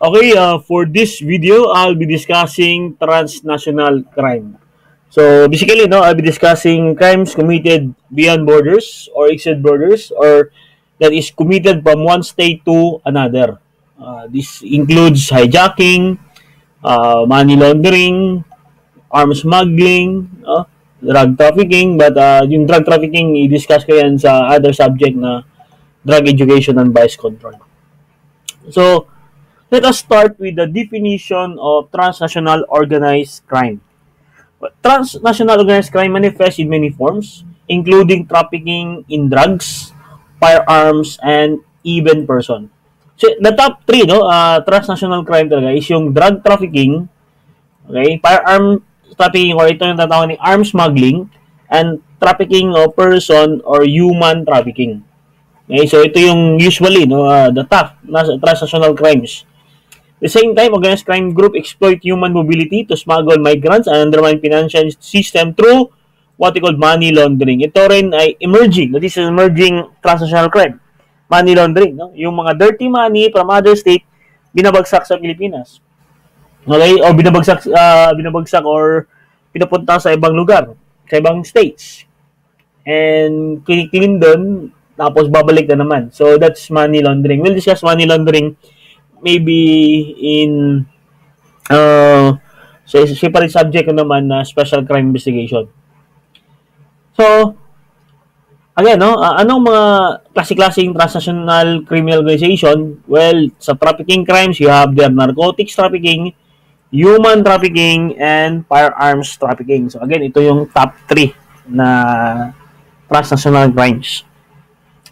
Okay, for this video, I'll be discussing transnational crime. So basically, no, I'll be discussing crimes committed beyond borders or exceed borders, or that is committed from one state to another. This includes hijacking, money laundering, arms smuggling, drug trafficking. But yung drug trafficking, i-discuss ko yan sa other subject na drug education and vice control. So, let us start with the definition of transnational organized crime. Transnational organized crime manifests in many forms, including trafficking in drugs, firearms, and even person. So, the top three, no, transnational crime talaga is yung drug trafficking, okay, firearm trafficking, or ito yung tatawag ni arms smuggling, and trafficking of person or human trafficking. Okay, so ito yung usually, no, the top transnational crimes. At the same time, organized crime group exploit human mobility to smuggle migrants and undermine financial system through what we call money laundering. Ito rin ay emerging. This is emerging transnational crime. Money laundering. No? Yung mga dirty money from other state, binabagsak sa Pilipinas. Okay? O binabagsak or pinapunta sa ibang lugar, sa ibang states. And kiniklin doon, tapos babalik na naman. So, that's money laundering. We'll discuss money laundering maybe in separate subject ko naman na special crime investigation. So, again, no, anong mga klase-klaseng transnational criminal organization? Well, sa trafficking crimes, you have their narcotics trafficking, human trafficking, and firearms trafficking. So, again, ito yung top 3 na transnational crimes.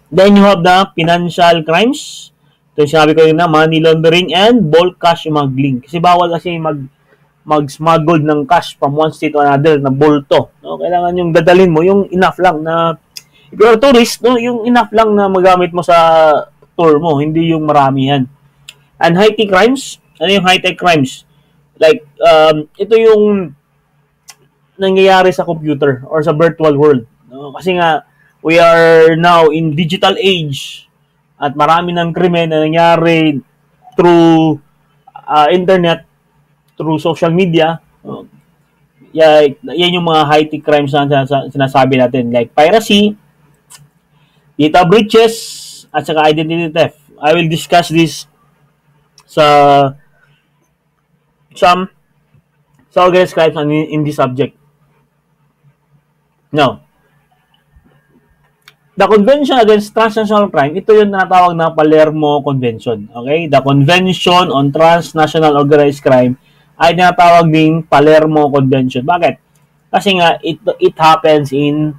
Then you have the financial crimes. Ito yung sinabi ko yun na money laundering and bulk cash smuggling. Kasi bawal kasi mag-smuggle ng cash from one state to another na bulto. No? Kailangan yung dadalhin mo, yung enough lang na, if you're a tourist, no, yung enough lang na magamit mo sa tour mo, hindi yung maramihan. And high-tech crimes, ano yung high-tech crimes? Like, ito yung nangyayari sa computer or sa virtual world. No? Kasi nga, we are now in digital age at marami ng krimen na nangyari through internet, through social media. Yan yung mga high-tech crimes na sinasabi natin, like piracy, data breaches, at saka identity theft. I will discuss this sa organized crimes in this subject. Now, the Convention Against Transnational Crime, ito yung natawag na Palermo Convention. Okay? The Convention on Transnational Organized Crime ay tinatawag ding Palermo Convention. Bakit? Kasi nga, it happens in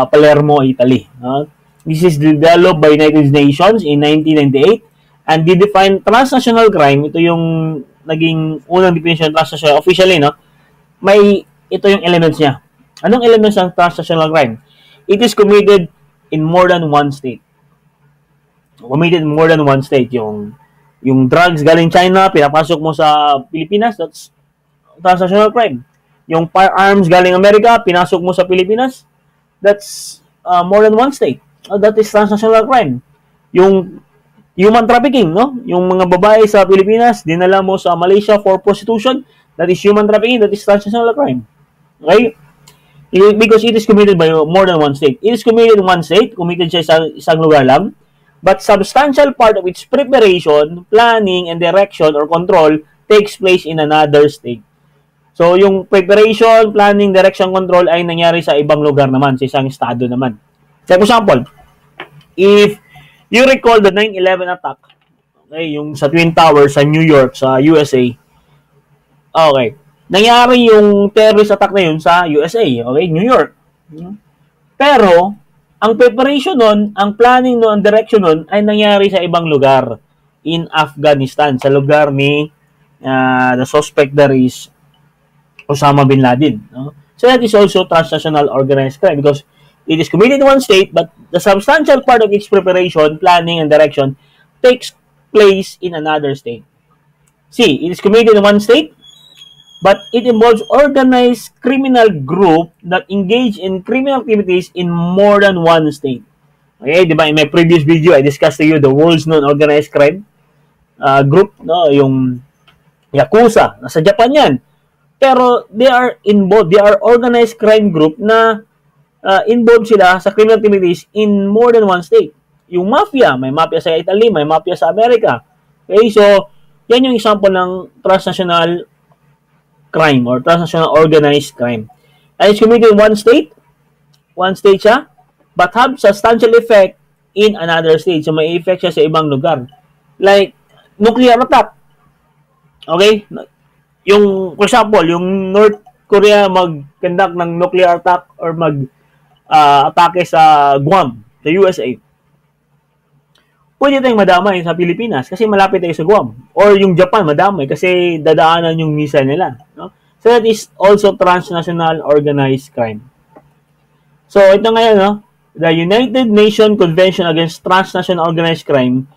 Palermo, Italy. This is developed by United Nations in 1998 and they define transnational crime. Ito yung naging unang definition ng transnational officially, no? Ito yung elements niya. Anong elements ng transnational crime? It is committed in more than one state. Committed in more than one state. Yung drugs galing China, pinapasok mo sa Pilipinas, that's transnational crime. Yung firearms galing Amerika, pinasok mo sa Pilipinas, that's more than one state. That is transnational crime. Yung human trafficking, no? Yung mga babae sa Pilipinas, dinala mo sa Malaysia for prostitution, that is human trafficking, that is transnational crime. Okay? Because it is committed by more than one state. It is committed in one state, committed siya sa isang lugar lang, but substantial part of its preparation, planning, and direction or control takes place in another state. So, yung preparation, planning, direction, control ay nangyari sa ibang lugar naman, sa isang estado naman. For example, if you recall the 9/11 attack, okay, yung sa Twin Towers sa New York, sa USA, okay, nangyari yung terrorist attack na yun sa USA, okay, New York. Pero, ang preparation nun, ang planning nun, ang direction nun, ay nangyari sa ibang lugar. In Afghanistan, sa lugar ni the suspect there is Osama Bin Laden. No? So, that is also transnational organized crime because it is committed in one state, but the substantial part of its preparation, planning, and direction takes place in another state. See, it is committed in one state, but it involves organized criminal group that engage in criminal activities in more than one state. Okay, di ba? In my previous video, I discussed to you the world's known organized crime. group, no, yung Yakuza, nasa Japan yan. Pero they are involved, they are organized crime group na involved sila sa criminal activities in more than one state. Yung mafia, may mafia sa Italy, may mafia sa Amerika. Okay, so yan yung example ng transnational crime or transnational organized crime. And it's committed in one state siya, but have substantial effect in another state. So may effect siya sa ibang lugar. Like nuclear attack. Okay? Yung, for example, yung North Korea mag-conduct ng nuclear attack or atake sa Guam, sa USA. Pwede tayong madamay sa Pilipinas kasi malapit tayo sa Guam. Or yung Japan, madamay kasi dadaanan yung missile nila. No? So that is also transnational organized crime. So ito ngayon, no? The United Nations Convention Against Transnational Organized Crime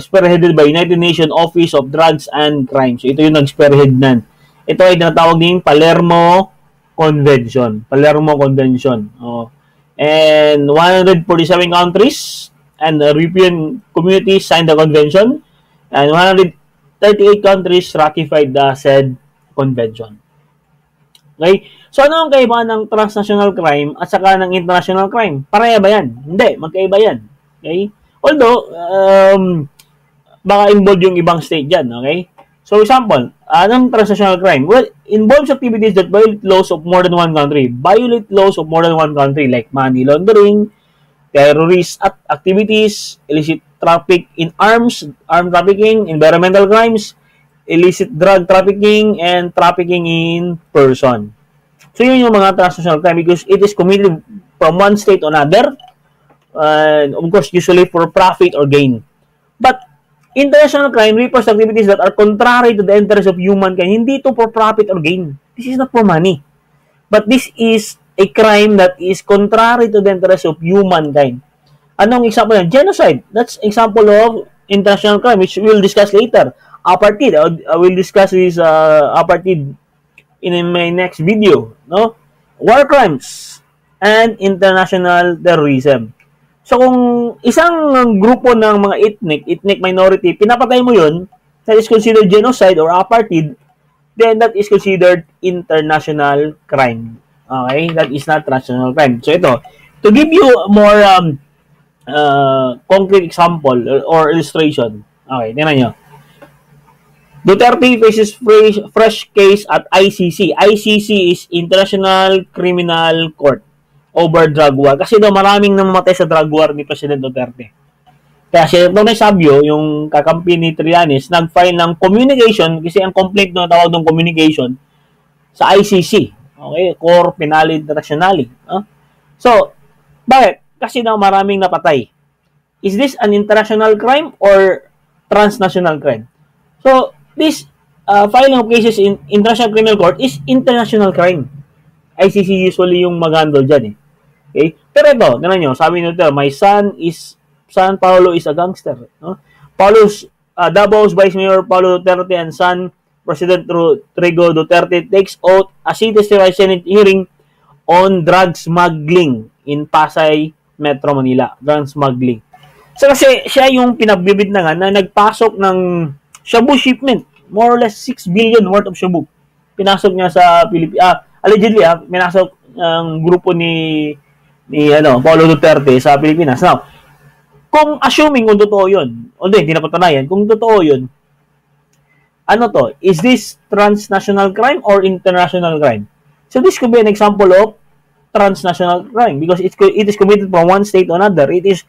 spearheaded by United Nations Office of Drugs and Crime. So ito yung nag-spearhead nan. Ito ay tinatawag din Palermo Convention. Palermo Convention. Oh. And 147 countries and the European communities signed the convention, and 138 countries ratified the said convention. Okay? So, ano ang kaibahan ng transnational crime at saka ng international crime? Pareha ba yan? Hindi, magkaiba yan. Okay? Although, baka involved yung ibang state dyan. Okay? So, example, anong transnational crime? Well, involves activities that violate laws of more than one country. Violate laws of more than one country like money laundering, terrorist activities, illicit traffic in arms trafficking, environmental crimes, illicit drug trafficking, and trafficking in person. So, yun yung mga transnational crime because it is committed from one state to another, and of course, usually for profit or gain. But, international crime refers to activities that are contrary to the interests of humankind. Hindi ito for profit or gain. This is not for money. But this is a crime that is contrary to the interests of humankind. Anong example yan? Genocide. That's example of international crime, which we'll discuss later. Apartheid. I will discuss this apartheid in my next video. No? War crimes and international terrorism. So, kung isang grupo ng mga ethnic minority, pinapatay mo yun, that is considered genocide or apartheid, then that is considered international crime. Okay? That is not transnational crime. So, ito. To give you more concrete example or illustration. Okay, tingnan nyo. Duterte faces fresh case at ICC. ICC is International Criminal Court over drug war. Kasi daw maraming namamatay sa drug war ni President Duterte. Kaya si Tonay Sabio, yung kakampi ni Trillanes, nag-file ng communication, kasi ang complaint na tawag ng communication, sa ICC. Okay? Core Penale Internationale. So, bakit? Kasi daw maraming napatay. Is this an international crime or transnational crime? So, this filing of cases in International Criminal Court is international crime. ICC usually yung mag-handle dyan eh. Okay? Pero ito, naman nyo, sabi nito, my son Paulo is a gangster. No? Davao's Vice Mayor Paulo Duterte and son President Rodrigo Duterte takes oath as he testifies Senate hearing on drug smuggling in Pasay, Metro Manila. Drug smuggling. So kasi siya yung pinagbibidnangan na nagpasok ng shabu shipment. More or less 6 billion worth of shabu. Pinasok niya sa Pilipinas. Allegedly, pinasok ang grupo ni Paulo Duterte sa Pilipinas. Now, kung assuming kung totoo yun, although hindi na patanayan, kung totoo yun, ano to? Is this transnational crime or international crime? So this could be an example of transnational crime because it is committed from one state to another. It is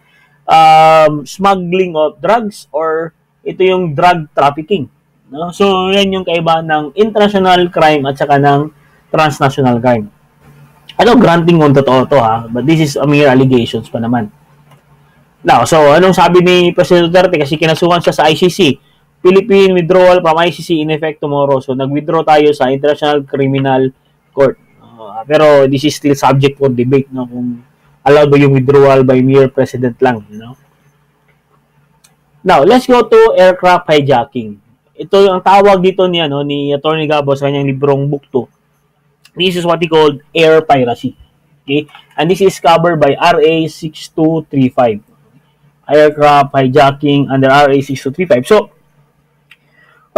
smuggling of drugs or ito yung drug trafficking. No? So yan yung kaibahan ng international crime at saka ng transnational crime. Ano granting kung totoo to ha, but this is a mere allegations pa naman. Now, so anong sabi ni President Duterte kasi kinasuhan siya sa ICC? Philippine withdrawal from ICC in effect tomorrow. So, nag-withdraw tayo sa International Criminal Court. Pero this is still subject for debate, no? Kung allowed ba yung withdrawal by mere president lang, no? Now, let's go to aircraft hijacking. Ito yung tawag dito ni Attorney Gabo sa kanyang librong Book 2. This is what he called air piracy. Okay? And this is covered by RA 6235. Aircraft hijacking under RA 6235. So,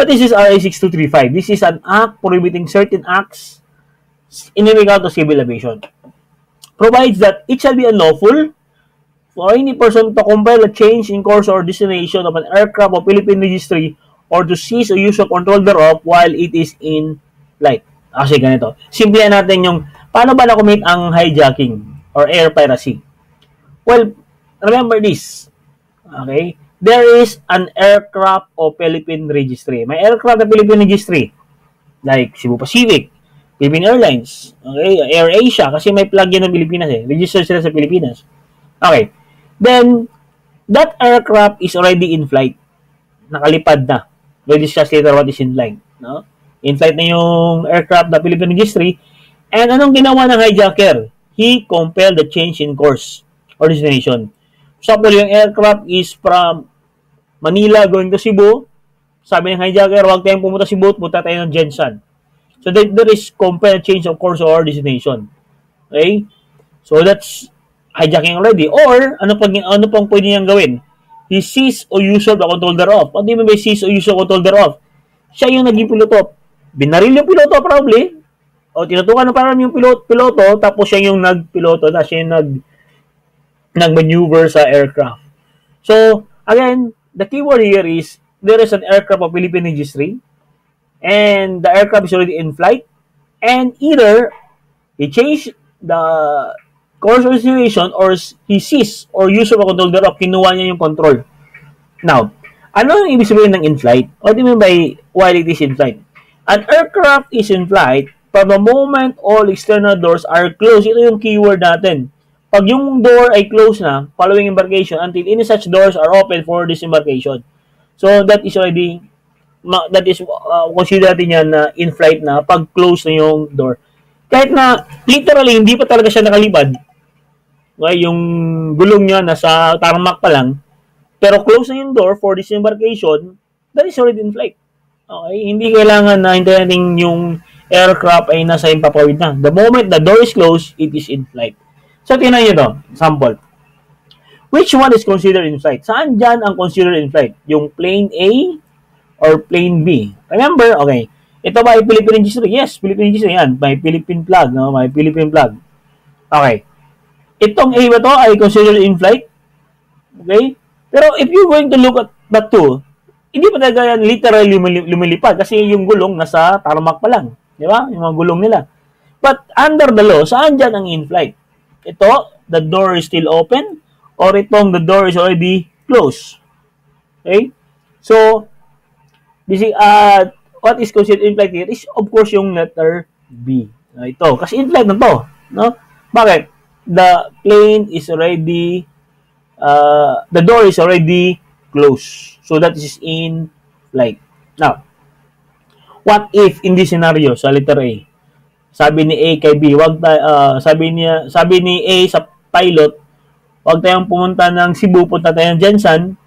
But this is RA 6235. This is an act prohibiting certain acts in regard to civil aviation. Provides that it shall be unlawful for any person to compel a change in course or destination of an aircraft of Philippine registry or to seize or use or control thereof while it is in flight. Kasi ganito. Simplihan natin yung paano ba na-commit ang hijacking or air piracy. Well, remember this. Okay? There is an aircraft of Philippine registry. May aircraft of Philippine registry. Like Cebu Pacific, Philippine Airlines, okay? Air Asia, kasi may plug yan ng Pilipinas eh. Registered sila sa Pilipinas. Okay. Then, that aircraft is already in flight. Nakalipad na. We'll discuss later what is in flight. No? In flight na yung aircraft na Philippine registry. And anong ginawa ng hijacker? He compelled the change in course or destination. Example, yung aircraft is from Manila going to Cebu. Sabi ng hijacker, huwag tayong pumunta Cebu, punta tayo ng Jensan. So, there is compelled change of course or destination. Okay? So, that's hijacking already. Or, ano pang pwede niyang gawin? He seized or usurped the control thereof. Ano yung may seize or usurp control thereof? Siya yung naging piloto. Binaril yung piloto probably. O, tinutukan na parang yung piloto, tapos siya yung nagpiloto na. Siya yung nag-maneuver sa aircraft. So, again, the keyword here is there is an aircraft of Philippine registry and the aircraft is already in flight and either he changed the course or destination or he seized or used or control thereof, kinuha niya yung control. Now, ano yung ibig sabihin ng in flight? What do you mean by while it is in flight? An aircraft is in flight from the moment all external doors are closed. Ito yung keyword natin. Pag yung door ay closed na, following embarkation, until any such doors are open for disembarkation. So, that is already, consider natin yan na in-flight na pag close na yung door. Kahit na, literally, hindi pa talaga siya nakalipad. Okay, yung gulong niya nasa tarmac pa lang, pero close na yung door for disembarkation, that is already in-flight. Okay, hindi kailangan na hintayin yung aircraft ay nasa impapawid na. The moment the door is closed, it is in-flight. So, tingnan nyo ito. Sample. Which one is considered in flight? Saan dyan ang considered in flight? Yung plane A or plane B? Remember, okay. Ito ba ay Philippine registry? Yes, Philippine registry yan. May Philippine flag, no? May Philippine flag. Okay. Itong A ba to ay considered in flight? Okay? Pero if you're going to look at that two, hindi pa talaga yan literally lumilipad kasi yung gulong nasa tarmac pa lang. Di ba? Yung mga gulong nila. But under the law, saan dyan ang in flight? Ito, the door is still open, or itong the door is already closed. Okay? So, this is, what is considered in flight here is, of course, yung letter B. Ito, kasi in flight na to. No? Bakit? The plane is already, the door is already closed. So, that is in flight. Now, what if in this scenario, sa letter A, sabi ni A kay B, sabi ni A sa pilot, wag tayong pumunta ng Cebu, punta tayo ng Jensan.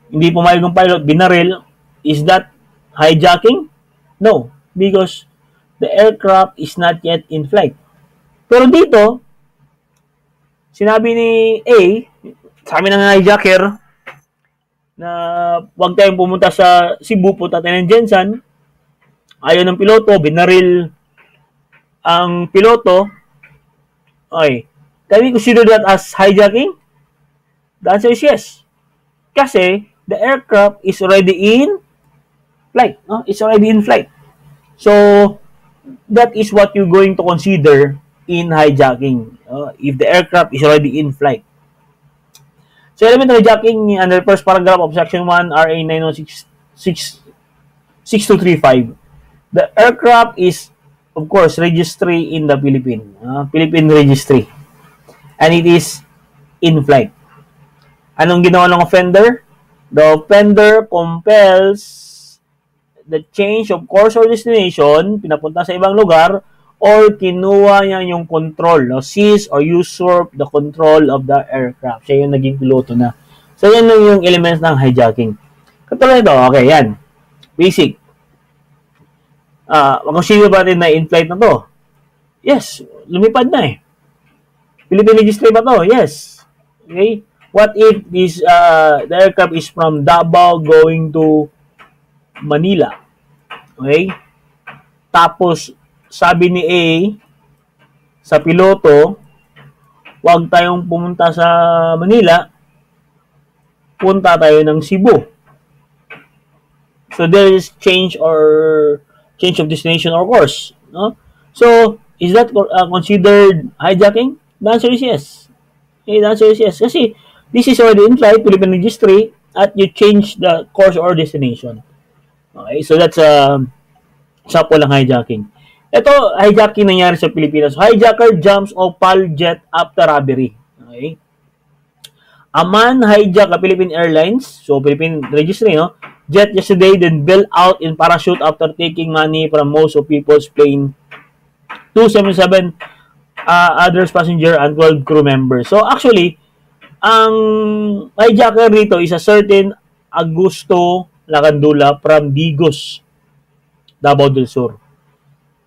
Hindi pumayag ng pilot, binaril. Is that hijacking? No, because the aircraft is not yet in flight. Pero dito, sinabi ni A, sabi ng hijacker, na wag tayong pumunta sa Cebu, punta tayo ng Jensan. Ayaw ng piloto, binaril ang piloto. Okay. Can we consider that as hijacking? The answer is yes. Kasi the aircraft is already in flight. No? It's already in flight. So, that is what you're going to consider in hijacking. If the aircraft is already in flight. So, element of hijacking under the first paragraph of Section 1 RA 906-6235. The aircraft is of course, registry in the Philippine registry. And it is in flight. Anong ginawa ng offender? The offender compels the change of course or destination, pinapunta sa ibang lugar, or kinuha niya yung control, no? Seize or usurp the control of the aircraft. Siya yung naging piloto na. So, yan yung elements ng hijacking. Katulad ito, okay, yan. Basic. Consider ba natin na in-flight na to? Yes, lumipad na eh. Philippine registry ba to? Yes. Okay? What if this the aircraft is from Davao going to Manila. Okay? Tapos, sabi ni A sa piloto, huwag tayong pumunta sa Manila, punta tayo ng Cebu. So, there is change of destination or course. No? So, is that considered hijacking? The answer is yes. Okay, the answer is yes. Kasi, this is already in flight, Philippine registry, at you change the course or destination. Okay, so that's sample ng hijacking. Ito, hijacking nangyari sa Pilipinas. Hijacker jumps Opal jet after robbery. Okay. A man hijacked a Philippine Airlines, so Philippine registry, no? Jet yesterday, then bailed out in parachute after taking money from most of people's plane. 277 others passenger and 12 crew members. So actually, ang hijacker rito is a certain Augusto Lacandula from Digos, Davao del Sur.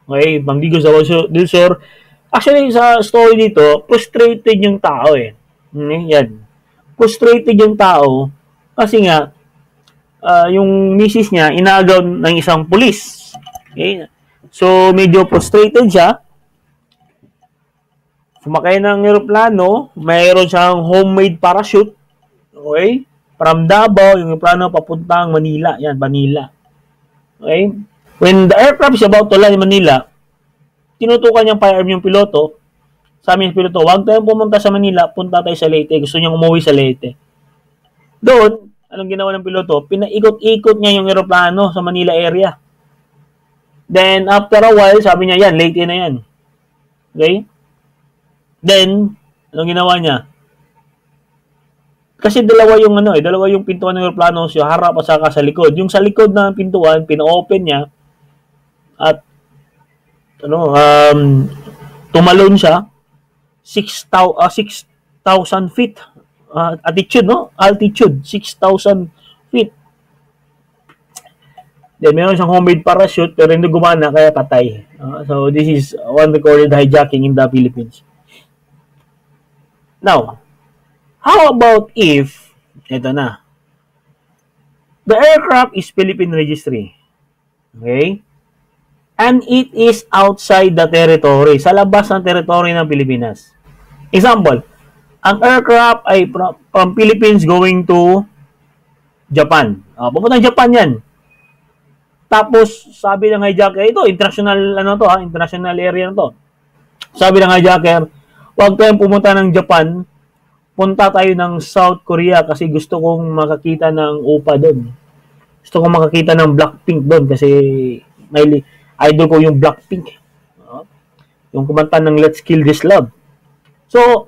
Okay, from Digos, Davao del Sur. Actually, sa story dito, frustrated yung tao eh. Yan. Frustrated yung tao kasi nga, yung misis niya, inaagaw ng isang pulis. Okay? So, medyo frustrated siya. Sumakay ng aeroplano, mayroon siyang homemade parachute. Okay? From Davao, yung aeroplano papuntang Manila. Yan, Manila. Okay? When the aircraft is about to land in Manila, tinutukan niyang firearm yung piloto. Sabi ng piloto, huwag tayong pumunta sa Manila, punta tayo sa Leyte. Gusto niyang umuwi sa Leyte. Doon, anong ginawa ng piloto? Pinaikot-ikot niya yung aeroplano sa Manila area. Then, after a while, sabi niya, yan, Leyte na yan. Okay? Then, anong ginawa niya? Kasi dalawa yung pintuan ng aeroplano, sa harap at saka sa likod. Yung sa likod ng pintuan, pina-open niya at tumalon siya 6,000 feet altitude 6,000 feet. Then meron siyang homemade parachute pero hindi gumana kaya patay. So this is one recorded hijacking in the Philippines. Now, how about if ito na, the aircraft is Philippine registry, okay, and it is outside the territory, sa labas ng territory ng Pilipinas. Example, ang aircraft ay from Philippines going to Japan. Pupunta Japan yan. Tapos, sabi ng hijacker, ito, international area na to. Sabi ng hijacker, huwag tayong pumunta ng Japan, punta tayo ng South Korea kasi gusto kong makakita ng OPA doon. Gusto kong makakita ng Blackpink doon kasi may idol ko yung Blackpink. Yung kumanta ng Let's Kill This Love. So,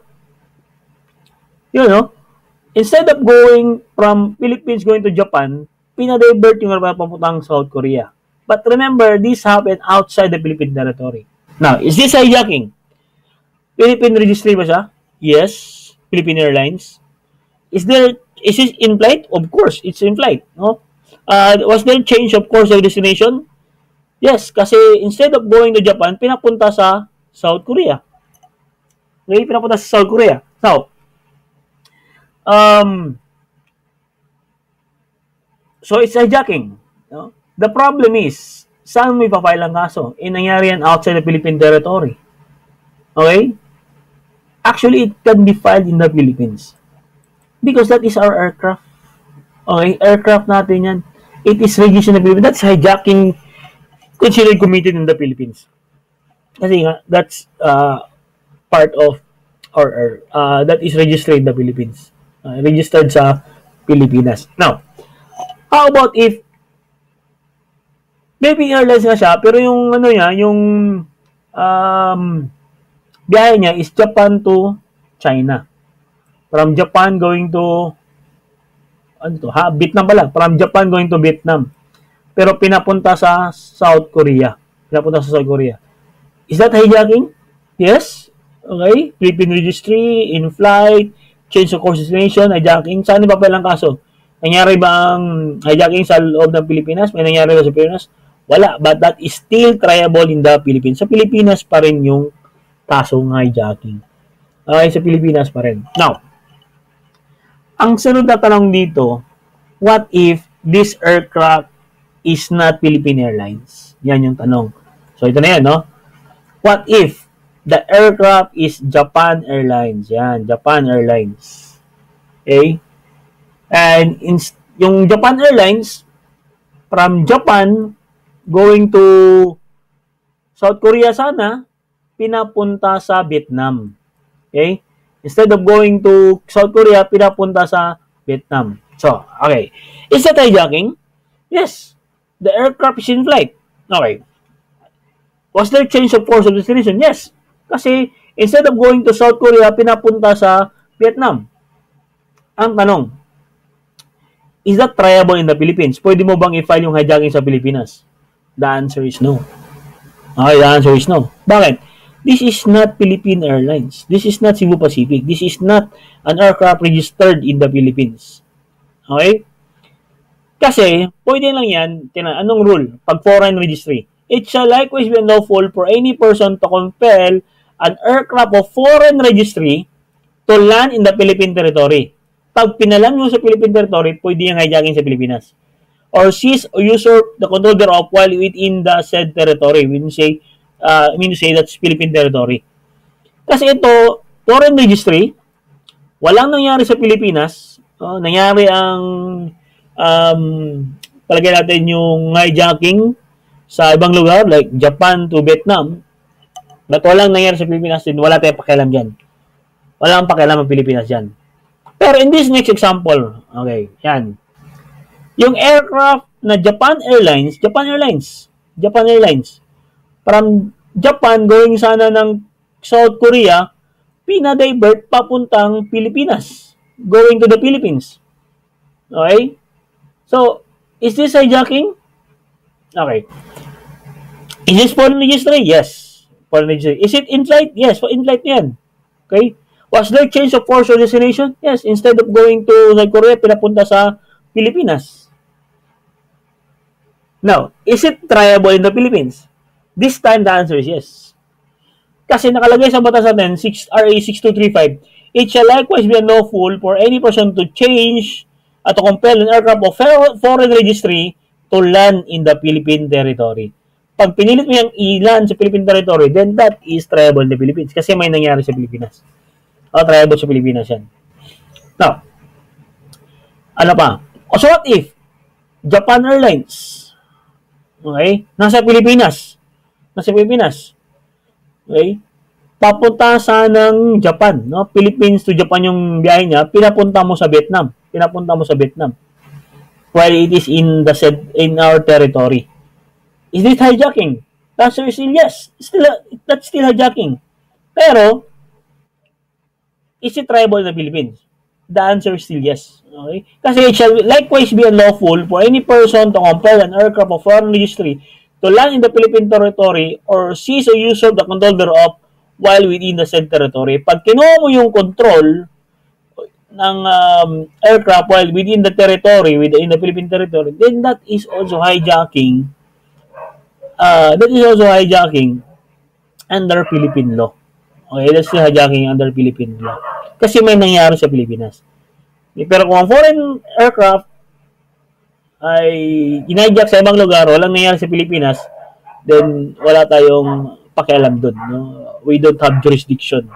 instead of going from Philippines going to Japan, pinadivert yung papuntang South Korea. But remember, this happened outside the Philippine territory. Now, is this hijacking? Philippine registry ba siya? Yes. Philippine Airlines. Is it in flight? Of course, it's in flight. No? Was there change of course of destination? Yes, kasi instead of going to Japan, pinapunta sa South Korea. Okay, pinapunta sa South Korea. Now, so it's hijacking. No? The problem is, saan may pa-file ang kaso? Nangyari yan outside the Philippine territory. Okay? Actually, it can be filed in the Philippines. Because that is our aircraft. Okay? Aircraft natin yan. It is registered in the Philippines. That's hijacking considered committed in the Philippines. Kasi nga, that's part of our that is registered in the Philippines. Registered sa Pilipinas. Now, how about if Philippine Airlines nga siya, pero yung biyahe niya is Japan to China. From Japan going to Vietnam pala. From Japan going to Vietnam. Pero pinapunta sa South Korea. Is that hijacking? Yes. Okay. Philippine registry, in flight, change of course destination, hijacking. Saan ba pa lang kaso? Nangyari ba ang hijacking sa loob ng Pilipinas? May nangyari ba sa Pilipinas? Wala. But that is still triable in the Philippines. Sa Pilipinas pa rin yung kasong hijacking. Okay, sa Pilipinas pa rin. Now, ang sunod na tanong dito, what if this aircraft is not Philippine Airlines? Yan yung tanong. So, ito na yan, no? What if the aircraft is Japan Airlines? Yan, Japan Airlines. Okay? And yung Japan Airlines, from Japan, going to South Korea sana, pinapunta sa Vietnam. Okay? Instead of going to South Korea, pinapunta sa Vietnam. So, okay. Is that hijacking? Yes. The aircraft is in flight. Okay. Was there change of course of destination? Yes. Kasi, instead of going to South Korea, pinapunta sa Vietnam. Ang tanong, is that triable in the Philippines? Pwede mo bang i-file yung hijacking sa Pilipinas? The answer is no. Okay, the answer is no. Bakit? This is not Philippine Airlines. This is not Cebu Pacific. This is not an aircraft registered in the Philippines. Okay? Kasi, pwede lang yan, anong rule? Pag foreign registry, it shall likewise be unlawful for any person to compel an aircraft of foreign registry to land in the Philippine territory. Pag pinalam mo sa Philippine territory, pwede yung hijacking sa Pilipinas. Or seize or usurp the control thereof while within the said territory. I mean to say that's Philippine territory. Kasi ito, foreign registry, walang nangyari sa Pilipinas. Nangyari ang palagay natin yung hijacking sa ibang lugar like Japan to Vietnam. But walang nangyari sa Pilipinas din. Wala tayong pakialam dyan. Wala ang pakialam ang Pilipinas dyan. Pero in this next example, okay, yan. Yung aircraft na Japan Airlines, from Japan going sana ng South Korea, pinadivert papuntang Pilipinas, going to the Philippines. Okay? So, is this hijacking? Okay. Is this foreign registry? Yes. Foreign registry. Is it in flight? Yes, in flight yan. Okay? Was there change of course or destination? Yes. Instead of going to South Korea, pinapunta sa Pilipinas. Now, is it triable in the Philippines? This time, the answer is yes. Kasi nakalagay sa batas natin, RA 6235, it shall likewise be unlawful for any person to change at to compel an aircraft of foreign registry to land in the Philippine territory. Pag pinilit mo yung i-land sa Philippine territory, then that is triable in the Philippines kasi may nangyari sa Pilipinas. Triable sa Pilipinas yan. Now, ano pa? So what if Japan Airlines, okay, nasa Pilipinas, okay, papunta sa ng Japan, no? Philippines to Japan yung biyahe niya, pinapunta mo sa Vietnam, while it is in our territory. Is this hijacking? The answer is still yes. That's still hijacking. Pero, is it triable in the Philippines? The answer is still yes. Okay? Kasi it shall likewise be unlawful for any person to compel an aircraft of foreign registry to land in the Philippine territory or seize or usurp the control thereof while within the said territory. Pag kinuha mo yung control ng aircraft while within the territory, within the Philippine territory, then that is also hijacking. Under Philippine law. Okay, that's the hijacking under Philippine law. Kasi may nangyari sa Pilipinas. Pero kung ang foreign aircraft ay in-hijack sa ibang lugar, walang nangyari sa Pilipinas, then wala tayong pakialam dun. No? We don't have jurisdiction.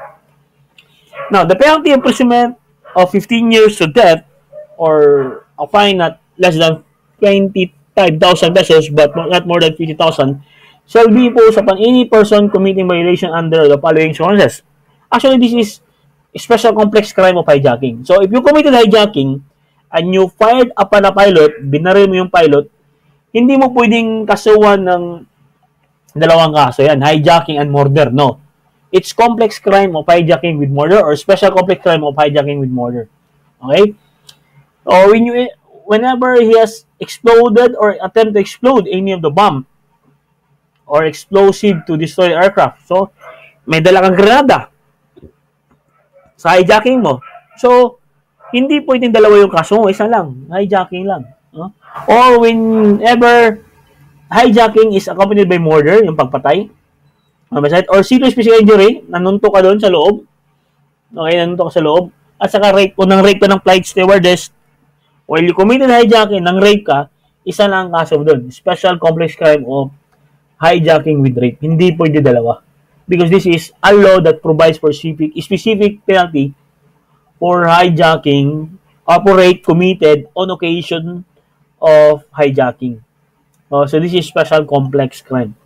Now, the penalty of imprisonment of 15 years to death or a fine not less than 25,000 pesos but not more than 50,000 shall be imposed upon any person committing violation under the following circumstances. Actually, this is a special complex crime of hijacking. So, if you committed hijacking and you fired upon a pilot, binaril mo yung pilot, hindi mo pwedeng kasuhan ng dalawang kaso. Yan, hijacking and murder. No. It's complex crime of hijacking with murder or special complex crime of hijacking with murder. Okay? Or whenever he has exploded or attempt to explode any of the bomb or explosive to destroy aircraft. So, may dala kang granada sa hijacking mo. So, hindi pwedeng dalawa yung kaso mo, isa lang, hijacking lang. No? Or whenever hijacking is accompanied by murder, yung pagpatay, or serious physical injury, nanuntok ka doon sa loob, okay, nanuntok ka sa loob, at saka rape ka ng flight stewardess, while you committed hijacking, ng rape ka, Isa lang ang kaso doon. Special complex crime of hijacking with rape. Hindi pwede dalawa. Because this is a law that provides for specific penalty for hijacking or for rape committed on occasion of hijacking. So this is special complex crime.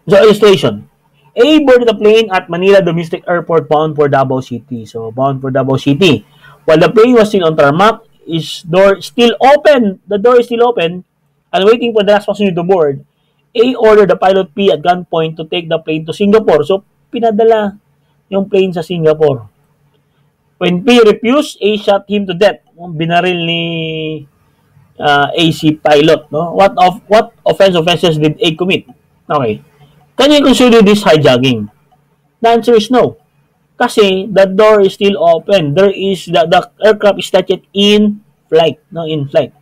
So illustration. A boarded a plane at Manila Domestic Airport bound for Davao City. So bound for Davao City. While the plane was still on tarmac, the door is still open and waiting for the last passenger to board. A ordered the pilot P at gunpoint to take the plane to Singapore. So pinadala yung plane sa Singapore. When P refused, A shot him to death. Binaril ni AC pilot. No? What offenses did A commit? Okay. Can you consider this hijacking? The answer is no. Kasi the door is still open. The aircraft is not yet in flight. No, in flight.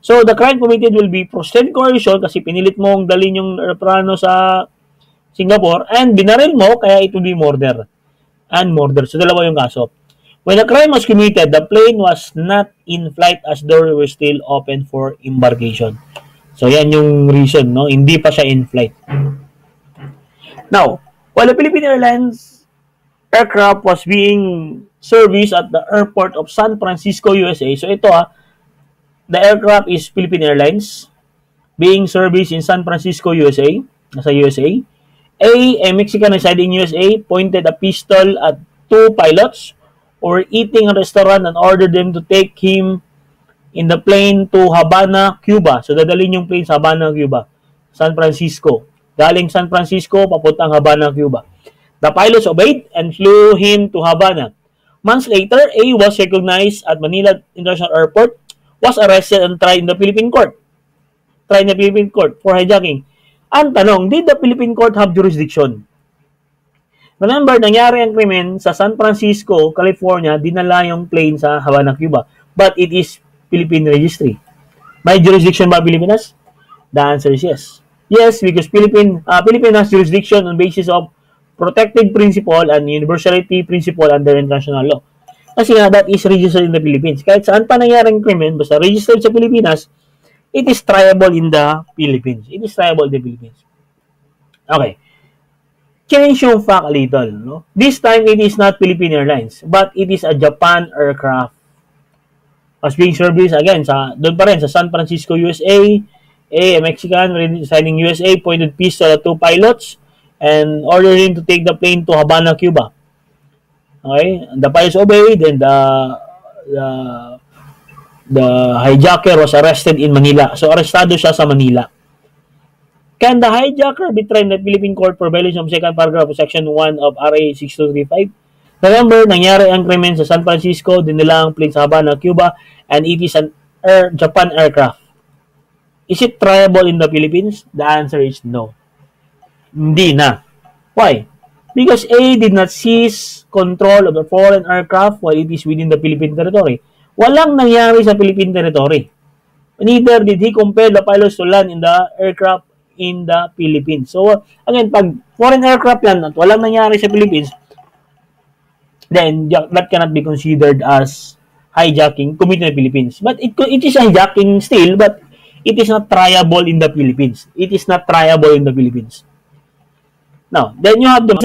So the crime committed will be prostrated coercion kasi pinilit mong dalhin yung aeroplano sa Singapore and binaril mo kaya it will be murder. And murder. So dalawa yung kaso. When the crime was committed, the plane was not in flight as door was still open for embarkation. So yan yung reason, no? Hindi pa siya in flight. Now, while the Philippine Airlines aircraft was being serviced at the airport of San Francisco, USA. So ito the aircraft is Philippine Airlines being serviced in San Francisco, USA. Nasa USA. A Mexican residing in USA pointed a pistol at two pilots or eating a restaurant and ordered them to take him in the plane to Havana, Cuba. So dadalhin yung plane sa Havana, Cuba. San Francisco. Galing San Francisco, papuntang Havana, Cuba. The pilots obeyed and flew him to Havana. Months later, A was recognized at Manila International Airport, was arrested and tried in the Philippine court. For hijacking. Ang tanong, did the Philippine court have jurisdiction? Remember, nangyari ang krimen sa San Francisco, California, dinala yung plane sa Havana, Cuba. But it is Philippine registry. May jurisdiction ba Pilipinas? The answer is yes. Yes, because Philippine has jurisdiction on basis of protected principle and universality principle under international law. Kasi nga, that is registered in the Philippines. Kahit saan pa nangyaring krimen, basta registered sa Pilipinas, it is triable in the Philippines. Okay. Change yung fact a little. No? This time, it is not Philippine Airlines, but it is a Japan aircraft. Was being serviced, again, doon pa rin, sa San Francisco, USA. A Mexican residing USA pointed pistol at two pilots and ordered him to take the plane to Havana, Cuba. Okay? And the pilots obeyed and the hijacker was arrested in Manila. So, arestado siya sa Manila. Can the hijacker be tried in the Philippine court for violation of second paragraph of Section 1 of RA 6235? Remember, nangyari ang krimen sa San Francisco, dinala ang plane sa Havana, Cuba, and it is an Japan aircraft. Is it triable in the Philippines? The answer is no. Hindi na. Why? Because A did not seize control of the foreign aircraft while it is within the Philippine territory. Walang nangyari sa Philippine territory. Neither did he compel the pilots to land in the aircraft in the Philippines. So, again, pag foreign aircraft yan at walang nangyari sa Philippines, then that cannot be considered as hijacking committed in the Philippines. But it is hijacking still, but it is not triable in the Philippines. Now, then you have the